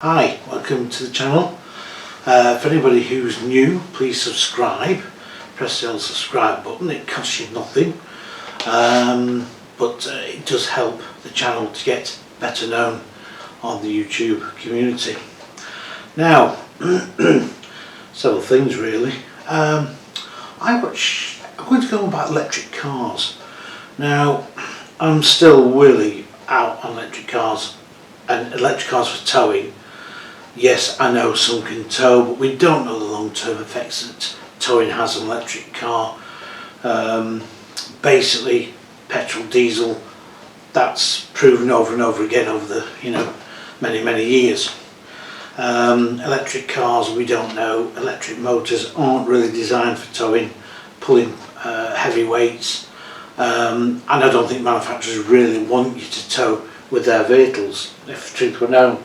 Hi, welcome to the channel. For anybody who's new, please subscribe. Press the little subscribe button, it costs you nothing, but it does help the channel to get better known on the YouTube community. Now, several things really. I'm going to go on about electric cars. Now, I'm still really out on electric cars and electric cars for towing. Yes, I know some can tow, but we don't know the long-term effects that towing has on an electric car. Basically, petrol, diesel, that's proven over and over again over the many years. Electric cars, we don't know. Electric motors aren't really designed for towing, pulling heavy weights, and I don't think manufacturers really want you to tow with their vehicles, if the truth were known.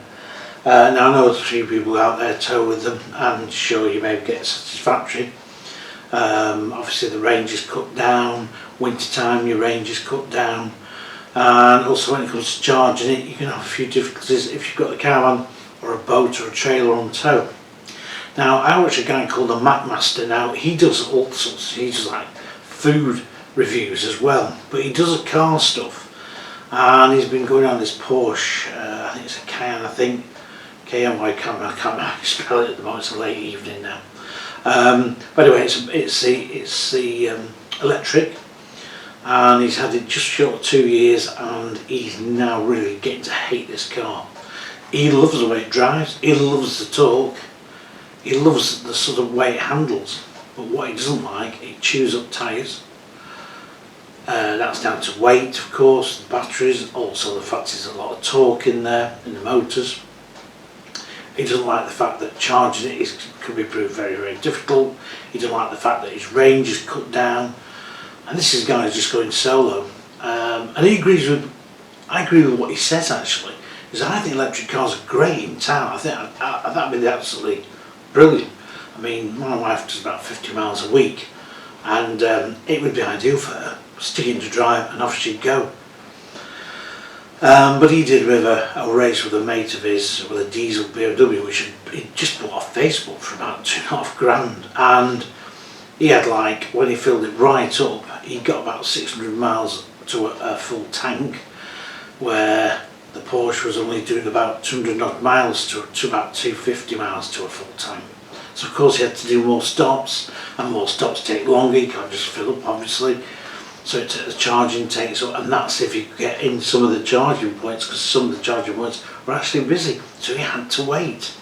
Now I know there's a few people out there tow with them, and sure, you may get satisfactory. Obviously the range is cut down, winter time your range is cut down, and also when it comes to charging it you can have a few difficulties if you've got a caravan or a boat or a trailer on tow. Now I watch a guy called the Master now. He does all sorts, he does like food reviews as well, but he does car stuff, and he's been going on this Porsche, I think it's a Cayenne, I think. Cayenne, I can't spell it at the moment, it's a late evening now. But anyway, it's the electric, and he's had it just short of 2 years, and he's now really getting to hate this car. He loves the way it drives, he loves the torque, he loves the sort of way it handles, but what he doesn't like, it chews up tyres. That's down to weight, of course, the batteries, also the fact there's a lot of torque in there, in the motors. He doesn't like the fact that charging it can be proved very difficult. He doesn't like the fact that his range is cut down, and this is a guy who's just going solo. And I agree with what he says actually, because I think electric cars are great in town. I think that'd be absolutely brilliant. I mean, my wife does about 50 miles a week, and it would be ideal for her. Stick it into drive and off she'd go. But he did with a race with a mate of his with a diesel BMW, which he just bought off Facebook for about $2.5 grand, and he had, like, when he filled it right up, he got about 600 miles to a full tank, where the Porsche was only doing about 200 odd miles to about 250 miles to a full tank. So of course he had to do more stops, and more stops take longer. You can't just fill up, obviously. So the charging takes up, and that's if you get in some of the charging points, because some of the charging points were actually busy, so he had to wait.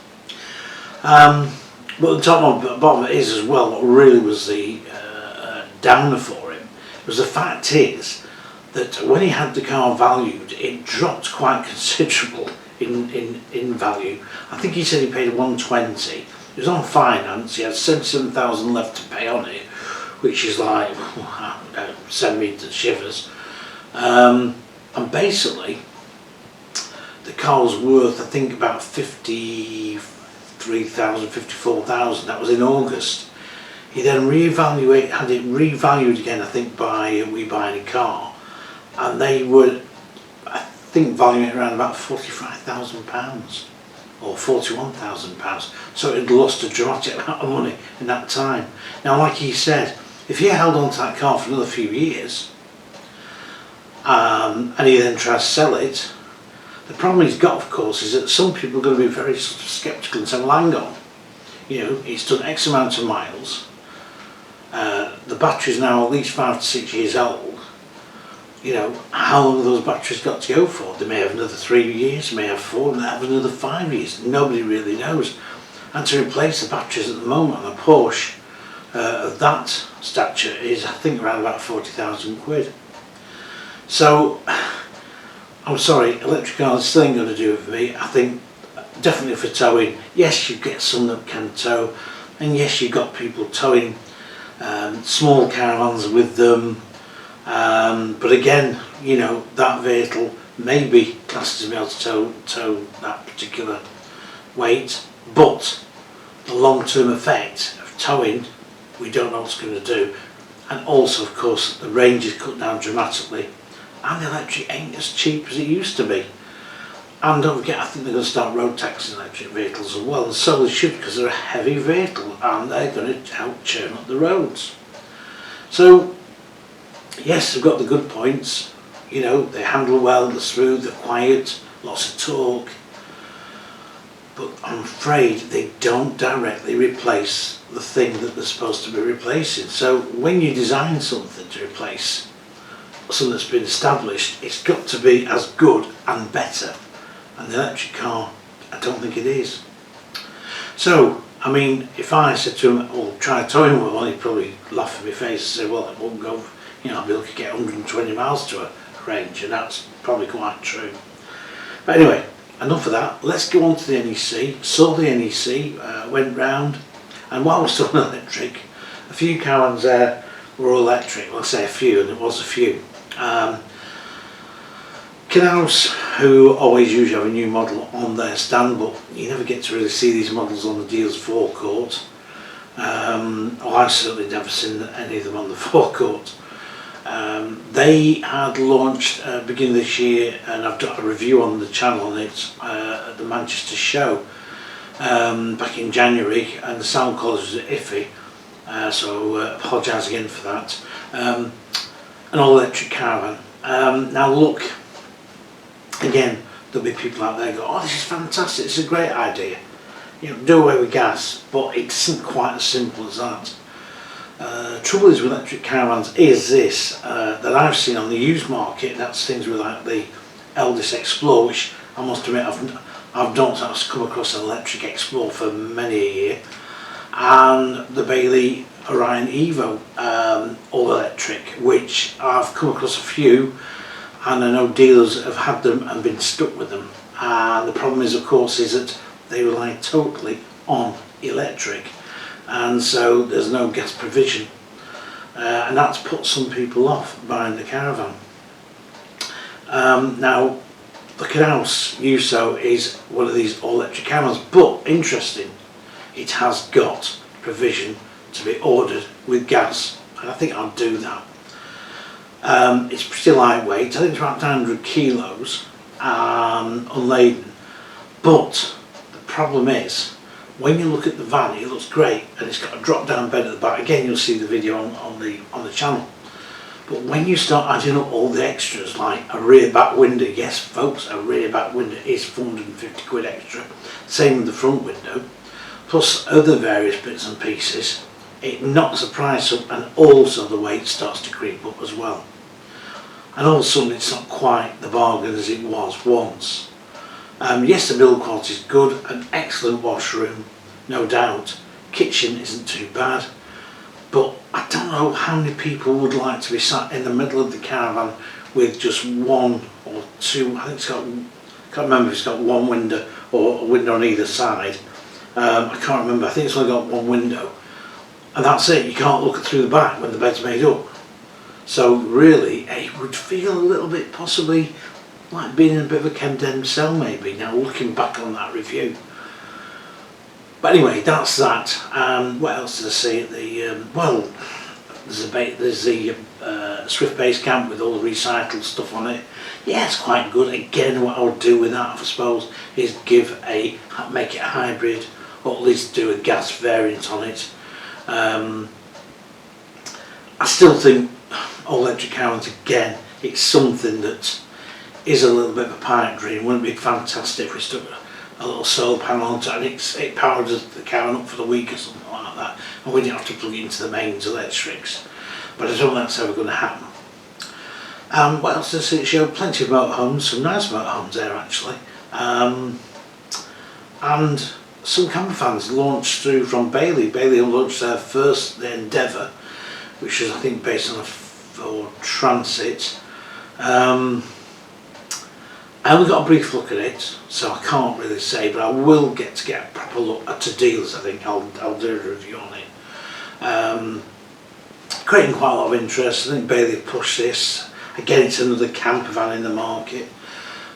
But the bottom of it is as well, what really was the downer for him was the fact is that when he had the car valued, it dropped quite considerable in value. I think he said he paid 120. It was on finance. He had 77,000 left to pay on it, which is like, send me to shivers. And basically, the car was worth, I think, about 53,000, 54,000. That was in August. He then had it revalued again, I think, by We Buy Any Car, and they were, I think, valuing it around about £45,000 or £41,000. So it had lost a dramatic amount of money in that time. Now, like he said, if he held on to that car for another few years, and he then tries to sell it, the problem he's got, of course, is that some people are going to be very sort of sceptical and say, well, hang on, it's done X amount of miles, the battery's now at least 5 to 6 years old, how long have those batteries got to go for? They may have another 3 years, they may have 4, they may have another 5 years, nobody really knows. And to replace the batteries at the moment on a Porsche of that stature is, I think, around about 40,000 quid. So I'm sorry, electric cars still ain't going to do it for me. I think definitely for towing, yes, you get some that can tow, and yes, you've got people towing small caravans with them, but again, that vehicle may be classed to be able to tow that particular weight, but the long-term effect of towing, we don't know what's going to do. And also, of course, the range is cut down dramatically, and the electric ain't as cheap as it used to be. And don't forget, I think they're going to start road taxing electric vehicles as well, and so they should, because they're a heavy vehicle and they're going to help churn up the roads. So yes, they've got the good points, you know, they handle well, they're smooth, they're quiet, lots of torque, but I'm afraid they don't directly replace the thing that they're supposed to be replacing. So when you design something to replace something that's been established, it's got to be as good and better. And the electric car, I don't think it is. So, I mean, if I said to him, well, try towing with one, he'd probably laugh in my face and say, well, it won't go, you know, I'll be looking to get 120 miles to a range, and that's probably quite true. But anyway, enough of that. Let's go on to the NEC. Saw the NEC, went round, and while we're still on electric, a few Caravans there were all electric. Well, I say a few, and it was a few. Canals, who always usually have a new model on their stand, but you never get to really see these models on the dealer's forecourt. I've certainly never seen any of them on the forecourt. They had launched beginning this year, and I've done a review on the channel on it at the Manchester show back in January, and the sound quality was iffy, so apologise again for that. An all-electric Caravan. Now look, again, there'll be people out there go, oh, this is fantastic, it's a great idea, you know, do away with gas, but it isn't quite as simple as that. Trouble is with electric Caravans is this, that I've seen on the used market, that's things with like the Eldest Explorer, which I must admit I've not come across an electric Explorer for many a year, and the Bailey Orion Evo all electric, which I've come across a few, and I know dealers have had them and been stuck with them. And the problem is, of course, is that they rely totally on electric, and so there's no gas provision, and that's put some people off buying the Caravan. Now, the Canals USO is one of these all-electric Caravans, but interesting, it has got provision to be ordered with gas, and I think I'll do that. It's pretty lightweight, I think it's about 900 kilos unladen, but the problem is, when you look at the van, it looks great, and it's got a drop down bed at the back. Again, you'll see the video on the channel, but when you start adding up all the extras, like a rear back window, yes folks, a rear back window is 450 quid extra, same with the front window, plus other various bits and pieces, it knocks the price up, and also the weight starts to creep up as well. And all of a sudden it's not quite the bargain as it was once. Yes, the build quality is good, an excellent washroom, no doubt. Kitchen isn't too bad, but I don't know how many people would like to be sat in the middle of the Caravan with just one or two, I think it's got, I can't remember if it's got one window or a window on either side. I can't remember, I think it's only got one window. And that's it, you can't look through the back when the bed's made up. So really, it would feel a little bit possibly like being in a bit of a condemned cell maybe, now looking back on that review. But anyway, that's that. What else did I see at the, well, there's the Swift Base Camp with all the recycled stuff on it. Yeah, it's quite good. Again, what I would do with that, I suppose, is make it a hybrid, or at least do a gas variant on it. I still think all electric Caravans, again, it's something that is a little bit of a pipe dream. Wouldn't it be fantastic if we stuck a little solar panel onto it and it powers the Caravan up for the week or something like that, and we didn't have to plug it into the mains electrics. But I don't think that's ever going to happen. What else does it show? Plenty of motorhomes, some nice motorhomes there actually, and some camper vans launched through from Bailey. Bailey launched their first, the Endeavour, which is I think based on a Ford Transit. I only got a brief look at it, so I can't really say, but I will get a proper look at the dealers. I think I'll do a review on it. Creating quite a lot of interest. I think Bailey pushed this. Again, it's another camper van in the market.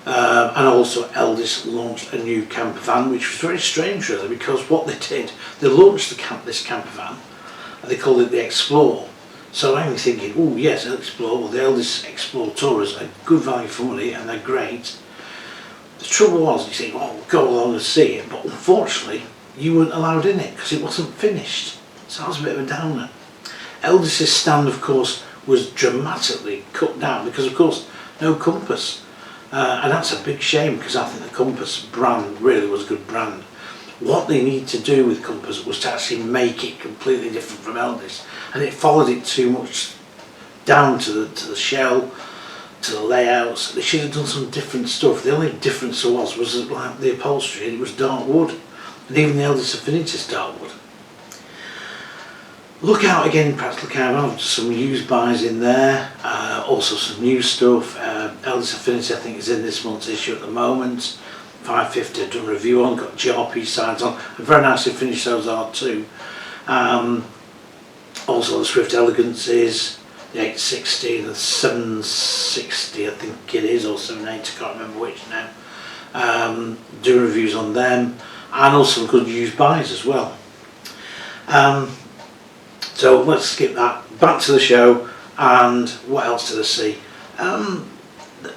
And also Eldest launched a new camper van, which was very strange really, because what they did, they launched this camper van, and they called it the Explorer. So I'm thinking, oh yes, Explorer, well the Eldest Explorer Tourers are good value for money and they're great. the trouble was, you think, oh, we'll go along and see it, but unfortunately you weren't allowed in it because it wasn't finished. So that was a bit of a downer. Eldest's stand, of course, was dramatically cut down because, of course, no compass. And that's a big shame because I think the Compass brand really was a good brand. What they need to do with Compass was to actually make it completely different from Eldest, and it followed it too much down to the shell, to the layouts. They should have done some different stuff. The only difference there was like the upholstery, and it was dark wood, and even the Eldest Affinity is dark wood. Look out again in Practical Caravan, some used buys in there, also some new stuff. Eldest Affinity I think is in this month's issue at the moment. 550 I've done a review on, got GRP sides on, and very nicely finished those are too. Also the Swift Elegances, the 860, the 760 I think it is, or 780, I can't remember which now. Doing reviews on them, and also good used buys as well. So let's skip that, back to the show, and what else did I see?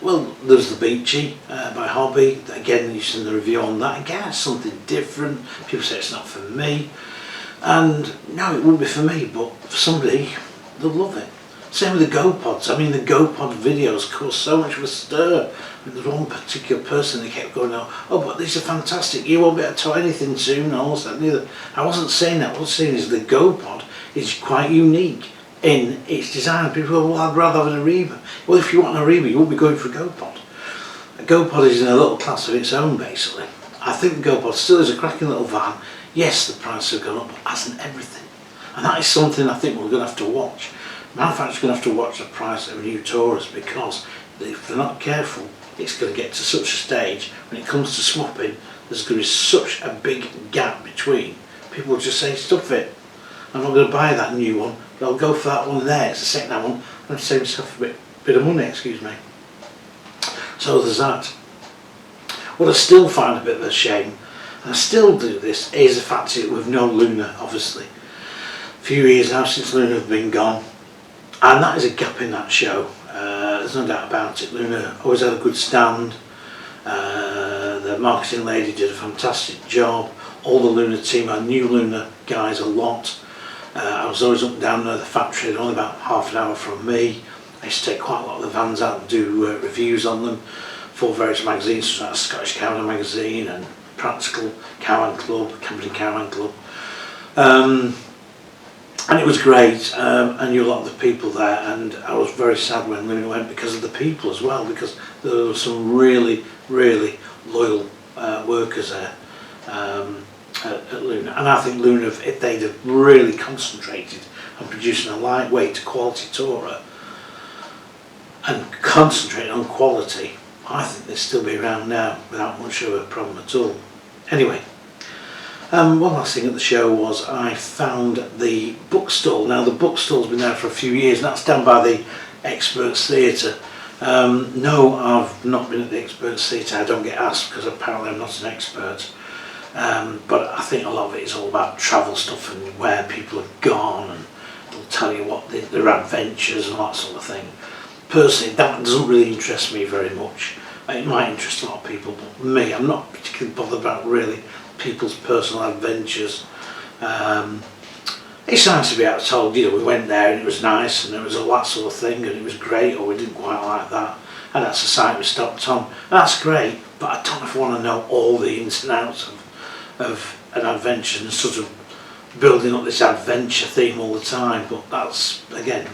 Well, there's the Beachy by Hobby. Again, you've seen the review on that. Again, it's something different. People say it's not for me, and no, it wouldn't be for me, but for somebody, they'll love it. Same with the GoPods. I mean, the GoPod videos caused so much of a stir. There's one particular person that kept going, oh, but these are fantastic, you won't be able to tow anything soon, and all that, neither. I wasn't saying that. What I was saying is the GoPod is quite unique in its design. People go, well, I'd rather have an Ariba. Well, if you want an Ariba, you won't be going for a GoPod. A GoPod is in a little class of its own, basically. I think the GoPod still is a cracking little van. Yes, the price has gone up, but hasn't everything. And that is something I think we're going to have to watch. Manufacturers are going to have to watch the price of new Taurus, because if they're not careful, it's going to get to such a stage when it comes to swapping, there's going to be such a big gap between. People will just say, stuff it. I'm not going to buy that new one, but I'll go for that one there. It's a second-hand one. I'm going to save myself a bit of money, excuse me. So there's that. What I still find a bit of a shame, and I still do this, is the fact that we've no Luna, obviously. A few years now since Luna have been gone, and that is a gap in that show. There's no doubt about it. Luna always had a good stand. The marketing lady did a fantastic job. All the Luna team, I knew Luna guys a lot. I was always up and down there, the factory, only about half an hour from me. I used to take quite a lot of the vans out and do reviews on them for various magazines, such as Scottish Caravan magazine and Practical Caravan Club, Company Caravan Club. And it was great. I knew a lot of the people there, and I was very sad when Luna went because of the people as well, because there were some really, really loyal workers there. At Luna, and I think Luna, if they'd have really concentrated on producing a lightweight quality tourer and concentrated on quality, I think they'd still be around now without much of a problem at all. Anyway, one last thing at the show was I found the bookstall. Now the bookstall's been there for a few years, and that's down by the Experts Theatre. No, I've not been at the Experts Theatre. I don't get asked because apparently I'm not an expert. But I think a lot of it is all about travel stuff and where people have gone, and they'll tell you what their adventures and that sort of thing. Personally, that doesn't really interest me very much. It might interest a lot of people, but me, I'm not particularly bothered about really people's personal adventures. It's nice to be able to tell, you know, we went there and it was nice and it was all that sort of thing and it was great, or we didn't quite like that, and that's the site we stopped on. That's great, but I don't know if I want to know all the ins and outs of an adventure and sort of building up this adventure theme all the time, but that's again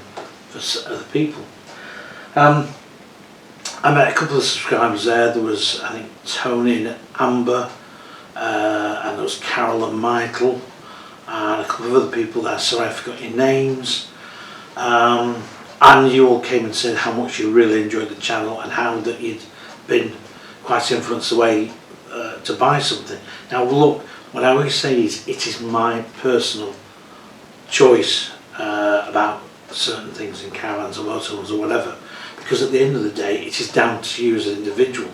for other people. I met a couple of subscribers there. There was, I think, Tony and Amber, and there was Carol and Michael, and a couple of other people there. Sorry I forgot your names. And you all came and said how much you really enjoyed the channel and how that you'd been quite influenced away to buy something. Now look, what I always say is it is my personal choice about certain things in caravans or motorhomes or whatever, because at the end of the day it is down to you as an individual.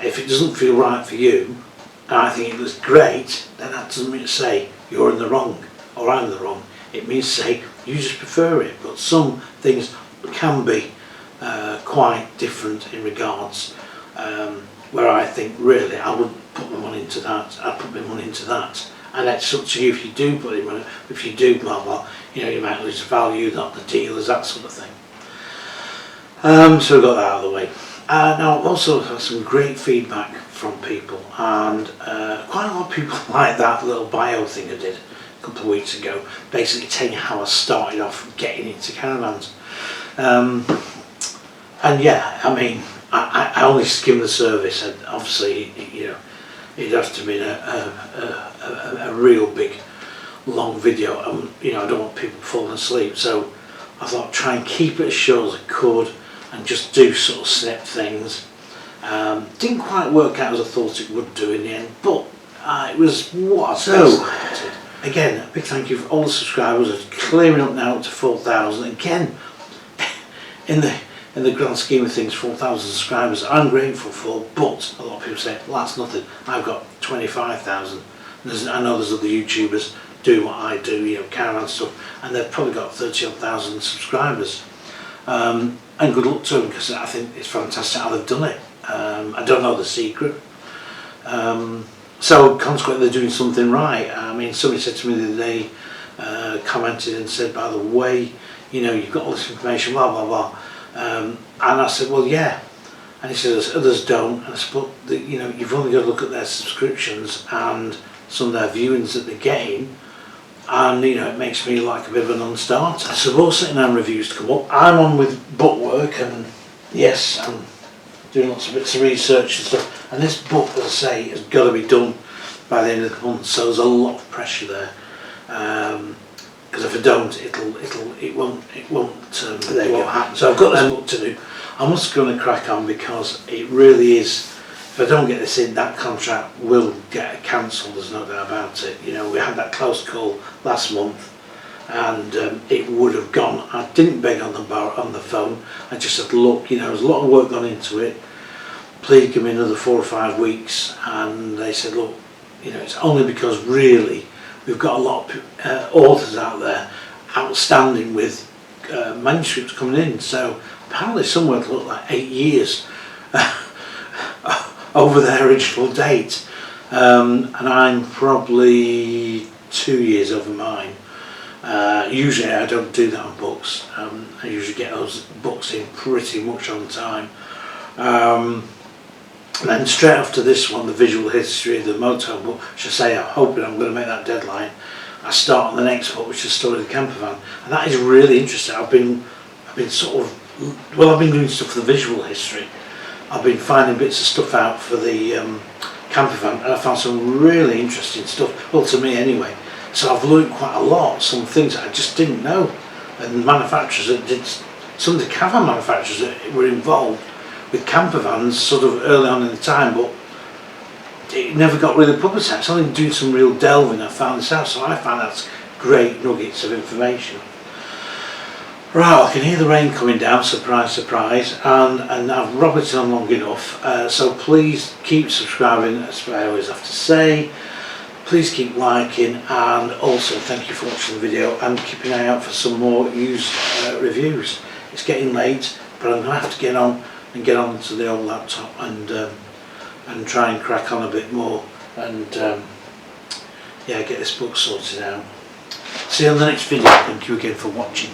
If it doesn't feel right for you and I think it looks great, then that doesn't mean to say you're in the wrong or I'm in the wrong. It means to say you just prefer it, but some things can be quite different in regards where I think really I would put my money into that. I'd put my money into that. And it's up to you if you do put your money. If you do, well, you know, you might lose the value, not the dealers, that sort of thing. So we got that out of the way. Now I've also had some great feedback from people, and quite a lot of people like that little bio thing I did a couple of weeks ago, basically telling you how I started off getting into caravans. And yeah, I mean, I only skimmed the surface, and obviously, you know, it'd have to be a real big, long video, and you know, I don't want people falling asleep, so I thought try and keep it as short as I could, and just do sort of snip things. Didn't quite work out as I thought it would do in the end, but it was what I expected. Again, a big thank you for all the subscribers. It's clearing up now to 4,000. Again, in the grand scheme of things, 4,000 subscribers I'm grateful for, but a lot of people say, well, that's nothing. I've got 25,000. I know there's other YouTubers doing what I do, you know, caravan stuff, and they've probably got 30,000 subscribers. And good luck to them, because I think it's fantastic how they've done it. I don't know the secret. So consequently they're doing something right. I mean, somebody said to me the other day, commented and said, by the way, you know, you've got all this information, blah, blah, blah. And I said, well, yeah. And he said, others don't. And I said, but, you know, you've only got to look at their subscriptions and some of their viewings that they're getting. And you know, it makes me like a bit of a non-starter. So we're second-hand reviews to come up. I'm on with book work, and yes, I'm doing lots of bits of research and stuff. And this book, as I say, has got to be done by the end of the month. So there's a lot of pressure there. Because if I don't, it won't happen. So I've got this book to do. I'm just going to crack on, because it really is. If I don't get this in, that contract will get cancelled, there's no doubt about it. You know, we had that close call last month, and it would have gone. I didn't beg on the phone, I just said, look, you know, there's a lot of work gone into it, please give me another 4 or 5 weeks. And they said, look, you know, it's only because really we've got a lot of authors out there outstanding with manuscripts coming in, so apparently somewhere to look like 8 years over their original date, and I'm probably 2 years over mine. Usually I don't do that on books. I usually get those books in pretty much on time. And then straight after this one, the visual history of the motorhome book, which I say I'm hoping I'm going to make that deadline, I start on the next book, which is the story of the camper van, and that is really interesting. I've been sort of, well, I've been doing stuff for the visual history. I've been finding bits of stuff out for the camper van, and I found some really interesting stuff, well, to me anyway. So I've learned quite a lot, some things that I just didn't know. And manufacturers that did, some of the caravan manufacturers that were involved with camper vans sort of early on in the time, but it never got really publicised. It's only doing some real delving I found this out, so I found that's great nuggets of information. Right, I can hear the rain coming down, surprise, surprise, and I've robbed it on long enough, so please keep subscribing, as I always have to say. Please keep liking, and also thank you for watching the video, and keep an eye out for some more used reviews. It's getting late, but I'm going to have to get on to the old laptop and try and crack on a bit more, and yeah, get this book sorted out. See you on the next video. Thank you again for watching.